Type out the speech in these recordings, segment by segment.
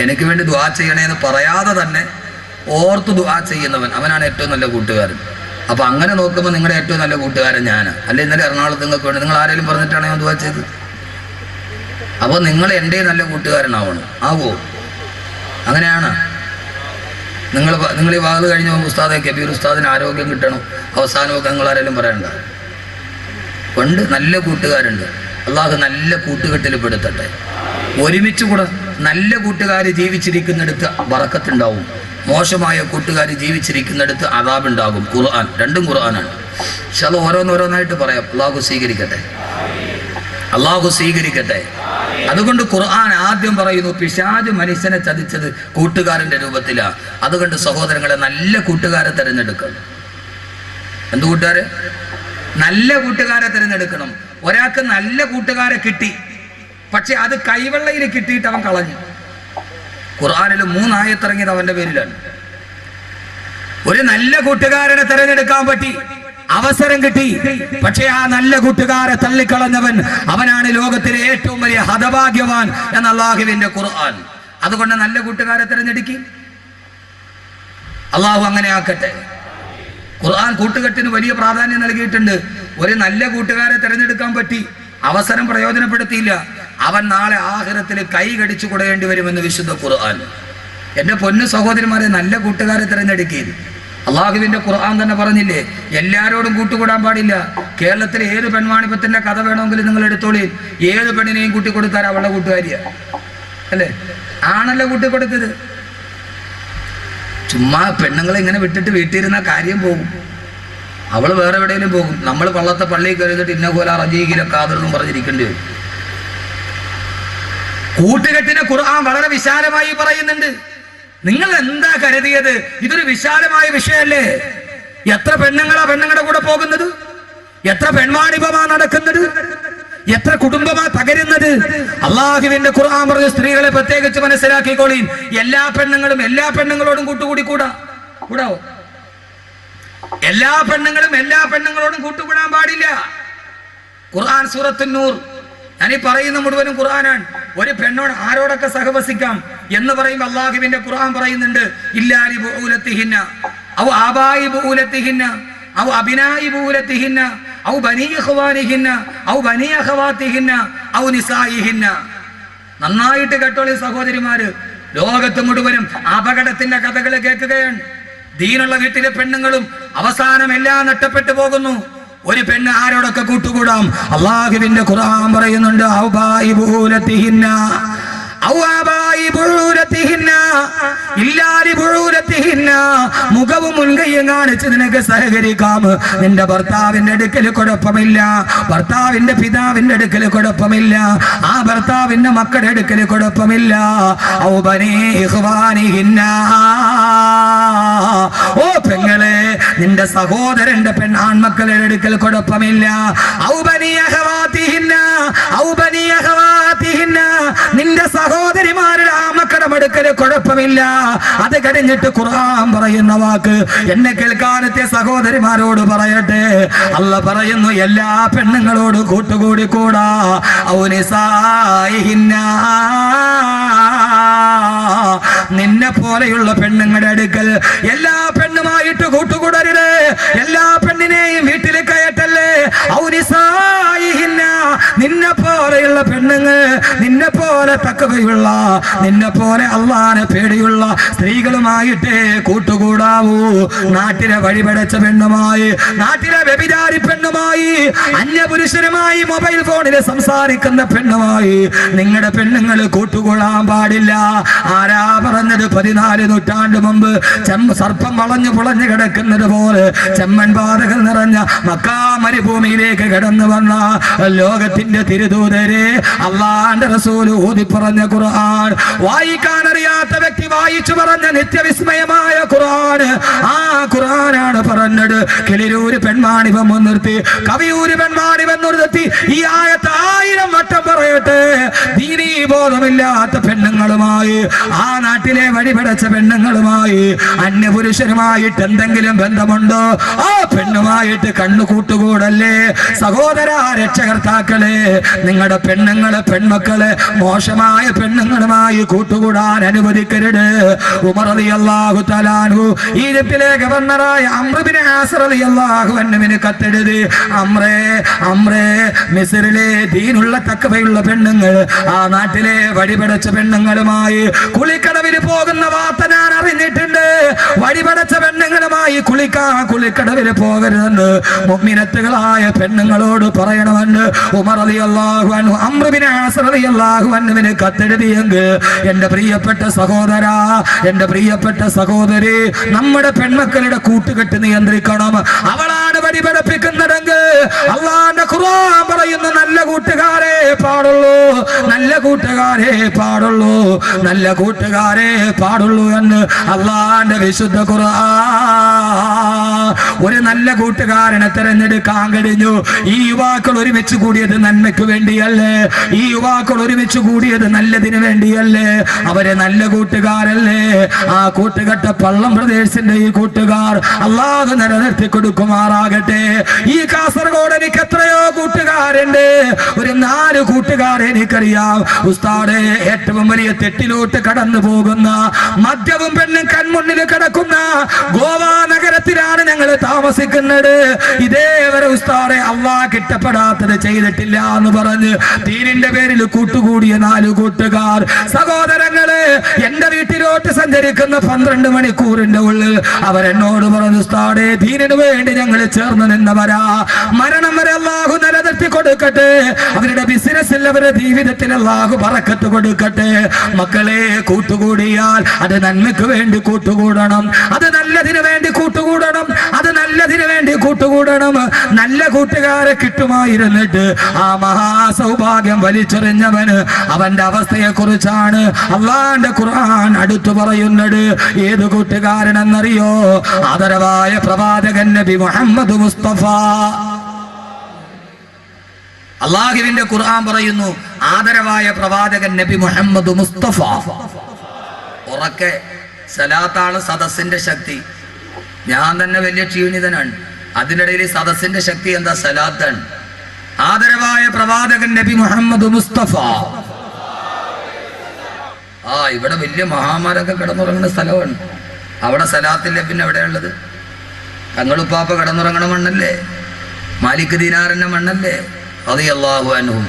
എനിക്ക് വേണ്ടി ദുആ ചെയ്യണേ എന്ന് പറയാതെ തന്നെ ഓർത്ത് ദുആ ചെയ്യുന്നവൻ അവനാണ് ഏറ്റവും നല്ല കൂട്ടുകാരൻ. അപ്പൊ അങ്ങനെ നോക്കുമ്പോൾ നിങ്ങളുടെ ഏറ്റവും നല്ല കൂട്ടുകാരൻ ഞാനാണ്. അല്ലെ ഇന്നലെ എറണാകുളത്ത് നിങ്ങൾക്ക് വേണ്ടി നിങ്ങൾ ആരെങ്കിലും പറഞ്ഞിട്ടാണ് ഞാൻ ദുആ ചെയ്തത്? അപ്പോൾ നിങ്ങൾ എൻ്റെ നല്ല കൂട്ടുകാരനാവണം. ആവോ? അങ്ങനെയാണ്. നിങ്ങൾ ഈ വാത് കഴിഞ്ഞ ഉസ്താദെ കബീർ ഉസ്താദിന് ആരോഗ്യം കിട്ടണം അവസാനമൊക്കെ നിങ്ങൾ ആരെങ്കിലും പറയണ്ട. പണ്ട് നല്ല കൂട്ടുകാരുണ്ട്. അള്ളാഹു നല്ല കൂട്ടുകെട്ടിൽ പെടുത്തട്ടെ. ഒരുമിച്ച് കൂടെ നല്ല കൂട്ടുകാർ ജീവിച്ചിരിക്കുന്നിടത്ത് ബറക്കത്തുണ്ടാവും, മോശമായ കൂട്ടുകാർ ജീവിച്ചിരിക്കുന്നിടത്ത് അദാബുണ്ടാകും. ഖുർആൻ രണ്ടും ഖുർആനാണ്. പക്ഷെ അത് ഓരോന്നോരോന്നായിട്ട് പറയാം. അള്ളാഹു സ്വീകരിക്കട്ടെ, അള്ളാഹു സ്വീകരിക്കട്ടെ. അതുകൊണ്ട് ഖുർആൻ ആദ്യം പറയുന്നു പിശാച് മനുഷ്യനെ ചതിച്ചത് കൂട്ടുകാരന്റെ രൂപത്തിലാണ്. അതുകൊണ്ട് സഹോദരങ്ങളെ നല്ല കൂട്ടുകാരെ തിരഞ്ഞെടുക്കണം. എന്ത് കൂട്ടുകാരെ? നല്ല കൂട്ടുകാരെ തിരഞ്ഞെടുക്കണം. ഒരാൾക്ക് നല്ല കൂട്ടുകാരെ കിട്ടി, പക്ഷെ അത് കൈവെള്ളയിൽ കിട്ടിയിട്ട് അവൻ കളഞ്ഞു. ഖുർആനിൽ 3 ആയത്തിറങ്ങിയത് അവന്റെ പേരിലാണ്. ഒരു നല്ല കൂട്ടുകാരനെ തിരഞ്ഞെടുക്കാൻ പറ്റി, അവസരം കിട്ടി, പക്ഷെ ആ നല്ല കൂട്ടുകാരെ തള്ളിക്കളഞ്ഞവൻ അവനാണ് ലോകത്തിലെ ഏറ്റവും വലിയ ഹതഭാഗ്യവാൻ എന്ന അല്ലാഹുവിന്റെ ഖുർആൻ. അതുകൊണ്ട് നല്ല കൂട്ടുകാരെ തിരഞ്ഞെടുക്കി. അള്ളാഹു അങ്ങനെ ആക്കട്ടെ. ഖുർആൻ കൂട്ടുകെട്ടിന് വലിയ പ്രാധാന്യം നൽകിയിട്ടുണ്ട്. ഒരു നല്ല കൂട്ടുകാരെ തിരഞ്ഞെടുക്കാൻ പറ്റി, അവസരം പ്രയോജനപ്പെടുത്തിയില്ല, അവൻ നാളെ ആഖിറത്തിൽ കൈ കടിച്ചു കൊടുക്കേണ്ടി വരുമെന്ന് വിശുദ്ധ ഖുർആൻ. എൻ്റെ പൊന്നു സഹോദരിമാരെ, നല്ല കൂട്ടുകാരെ തിരഞ്ഞെടുക്കുക. അള്ളാഹുവിന്റെ ഖുർആൻ തന്നെ പറഞ്ഞില്ലേ, എല്ലാവരോടും കൂട്ടുകൂടാൻ പാടില്ല. കേരളത്തിലെ ഏത് പെൺവാണിപ്പത്തിന്റെ കഥ വേണമെങ്കിലും നിങ്ങൾ എടുത്തോളി. ഏത് പെണ്ണിനെയും കൂട്ടിക്കൊടുത്താൽ അവളുടെ കൂട്ടുകാരിയ അല്ലേ? ആണല്ലോ കൂട്ടിക്കൊടുത്തത്. ചുമ്മാ പെണ്ണുങ്ങളെ ഇങ്ങനെ വിട്ടിട്ട് വീട്ടിലിരുന്ന കാര്യം പോകും. അവൾ വേറെ എവിടെയെങ്കിലും പോകും. നമ്മൾ പള്ളത്തെ പള്ളിയിൽ കരുതിട്ട് ഇന്ന പോലെ റജീകിലെ കാതറെന്നും പറഞ്ഞിരിക്കേണ്ടി വരും. കൂട്ടുകെട്ടിനെ ഖുർആൻ വളരെ വിശാലമായി പറയുന്നുണ്ട്. നിങ്ങൾ എന്താ കരുതിയത്? ഇതൊരു വിശാലമായ വിഷയമല്ലേ? എത്ര പെണ്ണുങ്ങളുടെ കൂടെ പോകുന്നത്? എത്ര പെൺവാണിഭമാ നടക്കുന്നത്? എത്ര കുടുംബമാ തകരുന്നത്? അള്ളാഹുവിന്റെ ഖുർആൻ പറഞ്ഞ സ്ത്രീകളെ പ്രത്യേകിച്ച് മനസ്സിലാക്കിക്കോളീൻ. എല്ലാ പെണ്ണുങ്ങളോടും കൂടാവോ? എല്ലാ പെണ്ണുങ്ങളോടും കൂട്ടുകൂടാൻ പാടില്ല. ഖുർആൻ സൂറത്തുൻ നൂർ, ഞാനീ പറയുന്ന മുഴുവനും ഖുർആനാണ്. ഒരു പെണ്ണോട് ആരോടൊക്കെ സഹവസിക്കാം എന്ന് പറയുമ്പോൾ അള്ളാഹുവിന്റെ ഖുർആൻ പറയുന്നുണ്ട്, ഇല്ലാലി ബൂലത്തിഹിന്ന ഔ ആബായി ബൂലത്തിഹിന്ന ഔ അബിനായി ബൂലത്തിഹിന്ന ഔ ബനീ ഇഖ്വാനിഹിന്ന ഔ ബനീ അഖവാത്തിഹിന്ന ഔ നിസായിഹിന്ന. നന്നായിട്ട് കേട്ടോളി സഹോദരിമാര്, ലോകത്ത് മുഴുവനും അപകടത്തിന്റെ കഥകൾ കേൾക്കുകയാണ്. ദീനുള്ള വീട്ടിലെ പെണ്ണുങ്ങളും അവസാനം എല്ലാം നഷ്ടപ്പെട്ടു പോകുന്നു. ഒരു പെണ്ണ് ആരോടൊക്കെ കൂട്ടുകൂടാം? അള്ളാഹുവിന്റെ ഖുർആൻ പറയുന്നുണ്ട്, മുഖവും മുൻകൈയും കാണിച്ച് നിനക്ക് സഹകരിക്കാം. നിന്റെ ഭർത്താവിന്റെ അടുക്കൽ കുഴപ്പമില്ല, ഭർത്താവിന്റെ പിതാവിന്റെ അടുക്കൽ കുഴപ്പമില്ല, ആ ഭർത്താവിന്റെ മക്കളുടെ അടുക്കൽ കുഴപ്പമില്ല. ഓ പെങ്ങളെ, നിന്റെ സഹോദരന്റെ ആൺമക്കളുടെ അടുക്കൽ കുഴപ്പമില്ല. നിന്റെ സഹോദരിമാരുടെ ആ മക്കളുടെ അടുക്കൽ കുഴപ്പമില്ല. അത് കഴിഞ്ഞിട്ട് ഖുർആൻ പറയുന്ന വാക്ക് എന്നെ കേൾക്കാനത്തെ സഹോദരിമാരോട് പറയട്ടെ. അല്ലാഹ് പറയുന്നു, എല്ലാ പെണ്ണുങ്ങളോടും കൂട്ടുകൂടി കൂടാ. നിന്നെ പോലെയുള്ള പെണ്ണുങ്ങളുടെ അടുക്കൽ എല്ലാ പെണ്ണുമായിട്ട് കൂട്ടുകൂടരുത്. എല്ലാ പെണ്ണിനെയും വീട്ടിൽ കയറ്റല്ലേ. നിന്നെ പോലെയുള്ള പെണ്ണുങ്ങൾ, നിന്നെ പോലെ തക്കവയുള്ള, നിന്നെ പോലെ അള്ളാനെ പേടിയുള്ള സ്ത്രീകളുമായിട്ടേ കൂട്ടുകൂടാവൂ. നാട്ടിലെ വഴിപടച്ച പെണ്ണുമായി, നാട്ടിലെ വ്യഭിചാരി പെണ്ണുമായി, അന്യപുരുഷനുമായി മൊബൈൽ ഫോണിൽ സംസാരിക്കുന്ന പെണ്ണുമായി നിങ്ങളുടെ പെണ്ണുങ്ങൾ കൂട്ടുകൂടാൻ പാടില്ല. ആരാ പറഞ്ഞത്? 14 നൂറ്റാണ്ട് മുമ്പ് സർപ്പം വളഞ്ഞു പുളഞ്ഞു കിടക്കുന്നത് പോലെ ചെമ്മൻ പാതകൾ നിറഞ്ഞ മക്കാ മരുഭൂമിയിലേക്ക് കടന്നു വന്ന ലോകത്തിന്റെ തിരുദൂതരെ അള്ളാന്റെ റസൂൽ ഓതി പറഞ്ഞ ഖുർആൻ, വായിക്കാൻ അറിയാത്ത വ്യക്തി വായിച്ചു പറഞ്ഞ നിത്യവിസ്മയമായ ഖുർആൻ. ആ ഖുർആനാണ് പറഞ്ഞത്, കിളിരൂര് പെൺവാണിഭം നിർത്തി, കവിയൂര് പെൺവാണിഭം നിർത്തി. ഈ ആയത്ത് 1000 വട്ടം പറയട്ടെ. ദീനീ ബോധമില്ലാത്ത പെണ്ണുങ്ങളുമായി, ആ നാട്ടിലെ വഴിപടച്ച പെണ്ണുങ്ങളുമായി, അന്യപുരുഷനുമായിട്ട് എന്തെങ്കിലും ബന്ധമുണ്ടോ? ആ പെണ്ണുമായിട്ട് കണ്ണു കൂട്ടുകൂടല്ലേ. സഹോദര രക്ഷകർത്താക്കളെ, നിങ്ങളുടെ പെണ്ണുങ്ങളെ പെൺമക്കളെ മോശമായ പെണ്ണുങ്ങളുമായി കൂട്ടുകൂടാൻ അനുവദിക്കരുത്. ഉമർ റളിയല്ലാഹു തആല അൻഹു ഈജിപ്തിലെ ഗവർണറായ അംർ ഇബ്നു ആസ് റളിയല്ലാഹു അൻഹുവിന് കത്തെഴുതി, അംറേ മിസ്രിലെ ദീനുള്ള തഖ്വയുള്ള പെണ്ണുങ്ങൾ ആ നാട്ടിലെ വഴിപടച്ച പെണ്ണുങ്ങളുമായി കുളിക്കടവിൽ പോകുന്ന വാർത്ത ഞാൻ അറിഞ്ഞിട്ടുണ്ട്. വഴിപടച്ച പെണ്ണുങ്ങളുമായി കുളിക്കടവിൽ പോകരുതെന്ന് മുഅ്മിനത്തുകളായ പെണ്ണുങ്ങളോട് പറയണമെന്ന് ഉമർ റളിയല്ലാഹു അൻഹു അംർ ഇബ്നു ആസ് റളിയല്ലാഹു അൻഹുവിന് കത്തെഴുതിയെങ്കിൽ എന്റെ പ്രിയപ്പെട്ട സഹോദരാ, എന്റെ പ്രിയപ്പെട്ട സഹോദരി, നമ്മുടെ പെൺമക്കളുടെ കൂട്ടുകെട്ട് നിയന്ത്രിക്കണം. അവളാണ് വഴിപടപ്പിക്കുന്നതെങ്കിൽ അല്ലാഹുവിന്റെ ഖുർആൻ പറയുന്ന നല്ല കൂട്ടുകാരെ പാടുള്ളൂ, നല്ല കൂട്ടുകാരെ പാടുള്ളൂ, നല്ല കൂട്ടുകാരെ പാടുള്ളൂ എന്ന് അല്ലാഹുവിന്റെ വിശുദ്ധ ഖുർആൻ. ഒരു നല്ല കൂട്ടുകാരനെ തെരഞ്ഞെടുക്കാൻ കഴിഞ്ഞു. ഈ യുവാക്കൾ ഒരുമിച്ച് കൂടിയത് നന്മയ്ക്ക് വേണ്ടിയല്ലേ? ഈ യുവാക്കൾ ഒരുമിച്ച് കൂടിയത് നല്ലതിന് വേണ്ടിയല്ലേ? അവരെ നല്ല കൂട്ടുകാരല്ലേ? ആ കൂട്ടുകെട്ട പള്ളം പ്രദേശത്തിന്റെ ഈ കൂട്ടുകാർ അല്ലാഹു നിലനിർത്തി കൊടുക്കുമാറാകട്ടെ. ഈ കാസർഗോഡ് എനിക്ക് എത്രയോ കൂട്ടുകാരുണ്ട്. ഒരു 4 കൂട്ടുകാരെ എനിക്കറിയാം. ഉസ്താദേ, ഏറ്റവും വലിയ തെറ്റിലോട്ട് കടന്നു പോകുന്ന മദ്യവും പെണ്ണും കൺമുന്നിൽ കിടക്കുന്ന ഗോവ നഗരത്തിലാണ് ഞങ്ങൾ താമസിക്കുന്നത്. ഇതേവരെ ഉസ്താദേ അള്ളാഹ് കിട്ടപ്പെടാത്തത് ചെയ്തിട്ടില്ല എന്ന് പറഞ്ഞ് ദീനിന്റെ പേരിൽ കൂട്ടുകൂടിയ 4 കൂട്ടുകാർ. സഹോദരങ്ങളെ, എന്റെ വീട്ടിലോട്ട് സഞ്ചരിക്കുന്ന 12 മണിക്കൂറിന്റെ ഉള്ളിൽ അവരെന്നോട് പറഞ്ഞു, ഉസ്താദേ ദീനിനു വേണ്ടി ഞങ്ങൾ ചേർന്ന് നിന്നവരാ. മരണം വരെ അല്ലാഹു നിലനിർത്തി കൊടുക്കട്ടെ. അവരുടെ ബിസിനസ്സിൽ, അവരുടെ ജീവിതത്തിൽ അല്ലാഹു ബറക്കത്ത് കൊടുക്കട്ടെ. മക്കളെ, കൂട്ടുകൂടിയാൽ അത് നന്മയ്ക്ക് വേണ്ടി കൂട്ടുകൂടണം, അത് നല്ലതിനു വേണ്ടി കൂട്ടുകൂടണം, അത് നല്ലതിനു വേണ്ടി കൂട്ടുകൂടണം. നല്ല കൂട്ടുകാരെ കിട്ടുമായിരുന്നിട്ട് ആ മഹാസൗഭാഗ്യം വലിച്ചെറിഞ്ഞവന് അവന്റെ അവസ്ഥയെ കുറിച്ചാണ് അള്ളാന്റെ ഖുർആൻ അടുത്തു പറയുന്നത്. ഏത് കൂട്ടുകാരനെന്നറിയോ? ആദരവായ പ്രവാചകൻ നബി മുഹമ്മദ് മുസ്തഫ. അള്ളാഹുവിന്റെ ഖുർആൻ പറയുന്നു, ആദരവായ പ്രവാചകൻ നബി മുഹമ്മദ് മുസ്തഫ. ഉറക്കെ സലാത്താണ് സദസ്സിന്റെ ശക്തി. ഞാൻ തന്നെ വലിയ ക്ഷീണിതനാണ്. അതിനിടയിൽ സദസ്സിന്റെ ശക്തി എന്താ? സലാത്താണ്. ആദരവായ പ്രവാചകൻ നബി മുഹമ്മദ് മുസ്തഫ. ഇവിടെ വലിയ മഹാമാരൊക്കെ കിടന്നുറങ്ങുന്ന സ്ഥലമാണ്. അവിടെ സലാത്തില്ല, പിന്നെ എവിടെയുള്ളത്? തങ്ങളുപ്പാപ്പ കിടന്നുറങ്ങണ മണ്ണല്ലേ? മാലിക് ദീനാറിന്റെ മണ്ണല്ലേ? റളിയല്ലാഹു അൻഹു.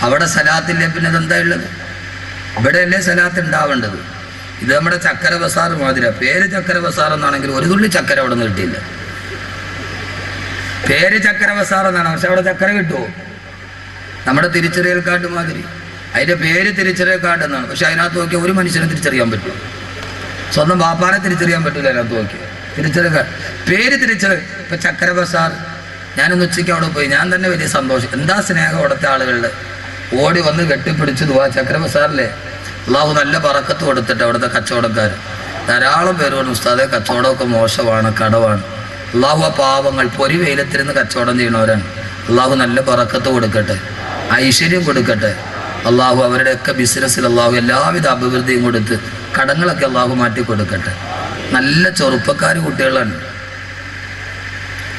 അവിടെ സലാത്തില്ല, പിന്നെ ഇതെന്താ ഉള്ളത്? ഇവിടെയല്ലേ സലാത്ത് ഉണ്ടാവേണ്ടത്? ഇത് നമ്മുടെ ചക്കര ബസാർ മാതിര. പേര് ചക്കര ബസാർ എന്നാണെങ്കിൽ ഒരു തുള്ളി ചക്കര അവിടെ നിന്ന് കിട്ടിയില്ല. പേര് ചക്കര ബസാർ എന്നാണ്, പക്ഷെ അവിടെ ചക്കര കിട്ടുമോ? നമ്മുടെ തിരിച്ചറിയൽ കാർഡ് മാതിരി. അതിന്റെ പേര് തിരിച്ചറിയൽ കാർഡ് എന്നാണ്, പക്ഷെ അതിനകത്ത് നോക്കിയാൽ ഒരു മനുഷ്യനെ തിരിച്ചറിയാൻ പറ്റും. സ്വന്തം ബാപ്പാനെ തിരിച്ചറിയാൻ പറ്റില്ല. അതിനകത്ത് നോക്കിയാൽ തിരിച്ചറിയൽ കാർഡ്, പേര് തിരിച്ചറിയൽ. ഇപ്പൊ ചക്കര ബസാർ. ഞാനൊന്ന് ഉച്ചയ്ക്ക് അവിടെ പോയി. ഞാൻ തന്നെ വലിയ സന്തോഷം. എന്താ സ്നേഹം അവിടുത്തെ ആളുകളുടെ. ഓടി വന്ന് കെട്ടിപ്പിടിച്ച് ദുആ. ചക്കര ബസാറിലെ അള്ളാഹു നല്ല ബറക്കത്ത് കൊടുത്തിട്ട് അവിടുത്തെ കച്ചവടക്കാർ ധാരാളം പേരോട്, ഉസ്താദെ കച്ചവടമൊക്കെ മോശമാണ്, കടവാണ്. അള്ളാഹു ആ പാവങ്ങൾ പൊരി വെയിലത്തിരുന്ന് കച്ചവടം ചെയ്യണവരാണ്. അള്ളാഹു നല്ല ബറക്കത്ത് കൊടുക്കട്ടെ, ഐശ്വര്യം കൊടുക്കട്ടെ. അള്ളാഹു അവരുടെയൊക്കെ ബിസിനസ്സിൽ അള്ളാഹു എല്ലാവിധ അഭിവൃദ്ധിയും കൊടുത്ത് കടങ്ങളൊക്കെ അള്ളാഹു മാറ്റി കൊടുക്കട്ടെ. നല്ല ചെറുപ്പക്കാർ കുട്ടികളാണ്,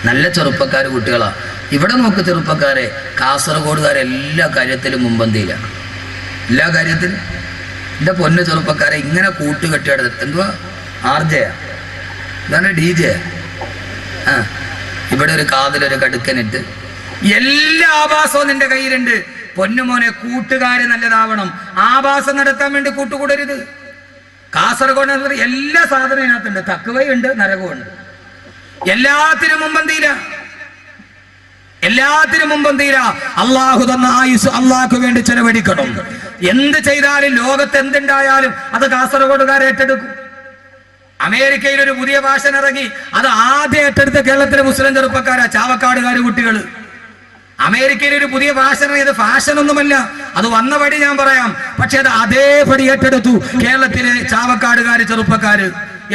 നല്ല ചെറുപ്പക്കാർ കുട്ടികളാണ്. ഇവിടെ നോക്ക് ചെറുപ്പക്കാരെ, കാസർഗോഡുകാരെ എല്ലാ കാര്യത്തിലും മുമ്പന്തിയിലാണ്. എല്ലാ കാര്യത്തിലും എൻ്റെ പൊന്നു ചെറുപ്പക്കാരെ ഇങ്ങനെ കൂട്ടുകെട്ടിയെടുത്ത് എന്തുവാ ആർജയാ, ഇതാണ് DJ. ഇവിടെ ഒരു കാതിലൊരു കടുക്കനിട്ട് എല്ലാ ആഭാസവും നിന്റെ കയ്യിലുണ്ട്. പൊന്നുമോനെ, കൂട്ടുകാര് നല്ലതാവണം. ആഭാസം നടത്താൻ വേണ്ടി കൂട്ടുകൂടരുത്. കാസർഗോഡ് എല്ലാ സാധനവും ഇതിനകത്തുണ്ട്. തക്കുവയുണ്ട്, നരകമുണ്ട്. എല്ലാത്തിനും മുമ്പന്തിയില്ല, എല്ലാത്തിനും മുമ്പന്തിയില്ല. അള്ളാഹു തന്ന ആയുസ് അള്ളാഹ്ക്ക് വേണ്ടി ചെലവഴിക്കണം. എന്ത് ചെയ്താലും, ലോകത്ത് എന്തുണ്ടായാലും അത് കാസർഗോഡുകാരെ ഏറ്റെടുക്കും. അമേരിക്കയിൽ ഒരു പുതിയ ഫാഷൻ ഇറങ്ങി, അത് ആദ്യം ഏറ്റെടുത്ത കേരളത്തിലെ മുസ്ലിം ചെറുപ്പക്കാരാ, ചാവക്കാടുകാര് കുട്ടികൾ. അമേരിക്കയിൽ ഒരു പുതിയ ഫാഷൻ ഇറങ്ങിയത് ഫാഷൻ ഒന്നുമല്ല, അത് വന്ന പടി ഞാൻ പറയാം, പക്ഷെ അത് അതേപടി ഏറ്റെടുത്തു കേരളത്തിലെ ചാവക്കാടുകാര് ചെറുപ്പക്കാര്.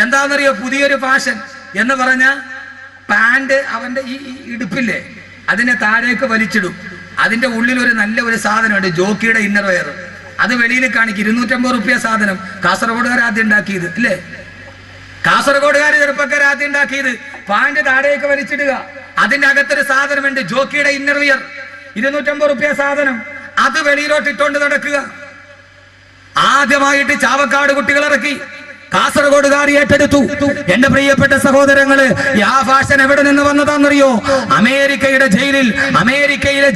എന്താണെന്നറിയോ പുതിയൊരു ഫാഷൻ എന്ന് പറഞ്ഞ? പാന്റ് അവന്റെ ഈ ഇടുപ്പില്ലേ അതിനെ താഴേക്ക് വലിച്ചിടും. അതിന്റെ ഉള്ളിൽ ഒരു നല്ല ഒരു സാധനമുണ്ട്, ജോക്കിയുടെ ഇന്നർ വെയർ. അത് വെളിയിൽ കാണിക്കും. 250 റുപ്യ സാധനം. കാസർഗോഡുകാർ ആദ്യം ഉണ്ടാക്കിയത് ഇല്ലേ? കാസർഗോഡുകാർ ചെറുപ്പക്കാർ ആദ്യം ഉണ്ടാക്കിയത്. പാന്റ് താഴേക്ക് വലിച്ചിടുക, അതിന്റെ അകത്തൊരു സാധനമുണ്ട്, ജോക്കിയുടെ ഇന്നർ വെയർ. 250 റുപ്യ സാധനം. അത് വെളിയിലോട്ട് ഇട്ടുകൊണ്ട് നടക്കുക. ആദ്യമായിട്ട് ചാവക്കാട് കുട്ടികൾ ഇറക്കി, കാസർഗോഡുകാർ ഏറ്റെടുത്തു. എന്റെ പ്രിയപ്പെട്ട സഹോദരങ്ങള്, ആ ഫാഷൻ എവിടെ നിന്ന് വന്നതാണെന്നറിയോ? അമേരിക്കയിലെ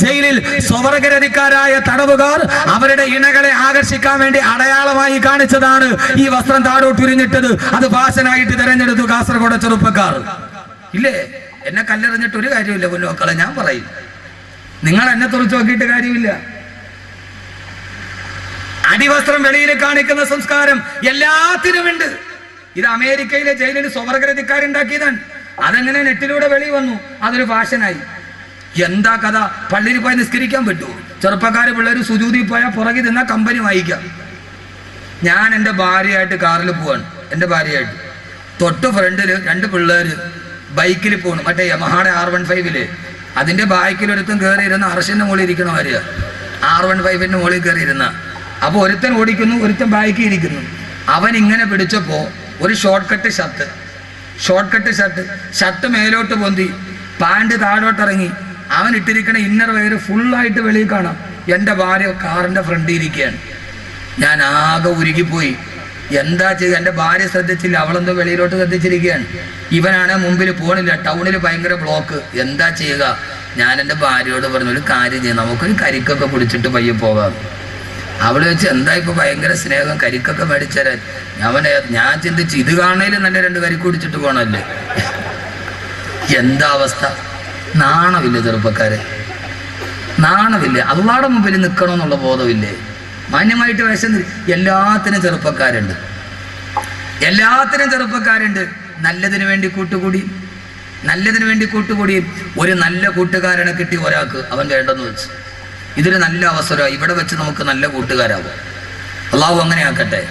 ജയിലിൽ സ്വവർഗരതിക്കാരായ തടവുകാർ അവരുടെ ഇണകളെ ആകർഷിക്കാൻ വേണ്ടി അടയാളമായി കാണിച്ചതാണ് ഈ വസ്ത്രം താഴോട്ടുരിഞ്ഞിട്ടത്. അത് ഫാഷനായിട്ട് തിരഞ്ഞെടുത്തു കാസർഗോഡ് ചെറുപ്പക്കാർ. ഇല്ലേ? എന്നെ കല്ലെറിഞ്ഞിട്ട് ഒരു കാര്യമില്ല പൊന്നുമക്കളെ, ഞാൻ പറയും. നിങ്ങൾ എന്നെ തുറച്ചു നോക്കിയിട്ട് കാര്യമില്ല. അടിവസ്ത്രം വെളിയിൽ കാണിക്കുന്ന സംസ്കാരം എല്ലാത്തിനുമുണ്ട്. ഇത് അമേരിക്കയിലെ ജയിലിൽ സ്വവർഗരതിക്കാരുണ്ടാക്കിയതാണ്. അതെങ്ങനെ നെറ്റിലൂടെ വെളി വന്നു, അതൊരു ഫാഷനായി. എന്താ കഥ? പള്ളിയിൽ പോയി നിസ്കരിക്കാൻ പറ്റുമോ? ചെറുപ്പക്കാര് പിള്ളേർ സുജൂതി പോയാൽ പുറകെ നിന്നാ കമ്പനി വായിക്കാം. ഞാൻ എൻ്റെ ഭാര്യയായിട്ട് കാറിൽ പോവാണ്. എൻ്റെ ഭാര്യയായിട്ട് തൊട്ട് ഫ്രണ്ടില് 2 പിള്ളേര് ബൈക്കിൽ പോകണം. മറ്റേ യമഹാടെ R15 അതിന്റെ ബാക്കിലൊരുത്തൻ കയറിയിരുന്ന അർഷന്റെ മുകളിൽ ഇരിക്കണ ഭാര്യ R15 മുകളിൽ കയറിയിരുന്ന. അപ്പൊ ഒരുത്തൻ ഓടിക്കുന്നു, ഒരുത്തൻ ബാക്കി ഇരിക്കുന്നു. അവൻ ഇങ്ങനെ പിടിച്ചപ്പോ ഒരു ഷോർട്ട് കട്ട് ഷർട്ട് മേലോട്ട് പൊന്തി, പാൻറ് താഴോട്ടിറങ്ങി. അവൻ ഇട്ടിരിക്കണ ഇന്നർ വെയർ ഫുള്ളായിട്ട് വെളിയിൽ കാണാം. എൻ്റെ ഭാര്യ കാറിന്റെ ഫ്രണ്ടിൽ ഇരിക്കുകയാണ്. ഞാൻ ആകെ ഉരുകിപ്പോയി. എന്താ ചെയ്യുക? എൻ്റെ ഭാര്യ ശ്രദ്ധിച്ചില്ല, അവളെന്തോ വെളിയിലോട്ട് ശ്രദ്ധിച്ചിരിക്കുകയാണ്. ഇവനാണ് മുമ്പിൽ പോണില്ല, ടൗണിൽ ഭയങ്കര ബ്ലോക്ക്. എന്താ ചെയ്യുക? ഞാൻ എൻ്റെ ഭാര്യയോട് പറഞ്ഞു, ഒരു കാര്യം ചെയ്യാം, നമുക്കൊരു കരിക്കൊക്കെ പിടിച്ചിട്ട് പയ്യെ പോകാം. അവള് വെച്ച് എന്താ ഇപ്പൊ ഭയങ്കര സ്നേഹം, കരിക്കൊക്കെ മേടിച്ചരാൻ. ഞാൻ ചിന്തിച്ച് ഇത് കാണേലും നല്ല 2 കരിക്ക് കുടിച്ചിട്ട് പോകണമല്ലേ. എന്താ അവസ്ഥ? നാണമില്ലേ ചെറുപ്പക്കാരെ? നാണമില്ലേ? അള്ളാടെ മുമ്പിൽ നിൽക്കണമെന്നുള്ള ബോധമില്ലേ? മാന്യമായിട്ട് വേഷം. എല്ലാത്തിനും ചെറുപ്പക്കാരുണ്ട്. നല്ലതിന് വേണ്ടി കൂട്ടുകൂടി ഒരു നല്ല കൂട്ടുകാരനെ കിട്ടി ഒരാൾക്ക്, അവൻ വേണ്ടെന്ന് വെച്ച്. ഇതൊരു നല്ല അവസരമാണ്. ഇവിടെ വെച്ച് നമുക്ക് നല്ല കൂട്ടുകാരാവും. അള്ളാഹു അങ്ങനെ ആക്കട്ടെ.